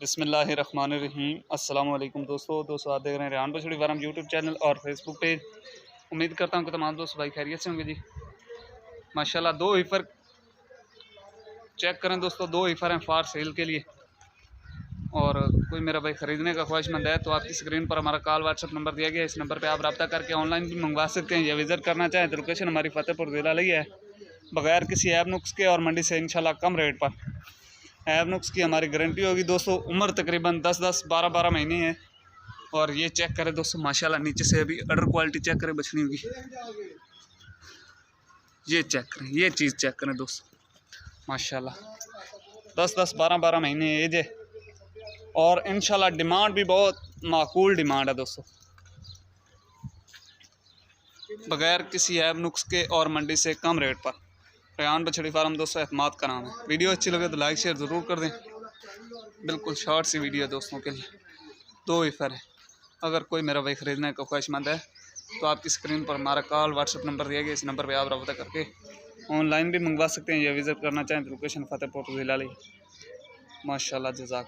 बिस्मिल्लाहिर्रहमानिर्रहीम। अस्सलाम वालेकुम दोस्तों आप देख रहे हैं रेहान बछड़ी फार्म यूट्यूब चैनल और फेसबुक पेज। उम्मीद करता हूँ कि तमाम दोस्त भाई खैरियत से होंगे जी। माशाल्लाह दो हीफर चेक करें दोस्तों, दो हीफर हैं फार सेल के लिए। और कोई मेरा भाई ख़रीदने का ख्वाहिशमंद है तो आपकी स्क्रीन पर हमारा कॉल व्हाट्सअप नंबर दिया गया है। इस नंबर पर आप रब्ता करके ऑनलाइन भी मंगवा सकते हैं या विज़िट करना चाहें तो लोकेशन हमारी फतेहपुर ज़िला लगी है। बगैर किसी ऐप नुक्स के और मंडी से इंशाल्लाह कम रेट पर। ऐप नुक्स की हमारी गारंटी होगी दोस्तों। उम्र तकरीबन 10-10 12-12 महीने है। और ये चेक करें दोस्तों, माशाल्लाह नीचे से अभी अडर क्वालिटी चेक करें बछड़ी होगी। ये चेक करें, ये चीज़ चेक करें दोस्तों, माशाल्लाह 10-10 12-12 महीने एज है। और इंशाल्लाह डिमांड भी बहुत माकूल डिमांड है दोस्तों। बगैर किसी ऐप नुक्स के और मंडी से कम रेट पर। रेहान बछड़ी फार्म दोस्तों एतमाद का नाम है। वीडियो अच्छी लगे तो लाइक शेयर ज़रूर कर दें। बिल्कुल शॉर्ट सी वीडियो दोस्तों के लिए। दो हीफर है। अगर कोई मेरा भाई ख़रीदने का ख्वाहिशमंद है तो आपकी स्क्रीन पर हमारा कॉल व्हाट्सअप नंबर दिया गया। इस नंबर पे आप रब्ता करके ऑनलाइन भी मंगवा सकते हैं या विज़िट करना चाहें तो लोकेशन फतेहपुर ज़िला। माशाल्लाह जज़ाक।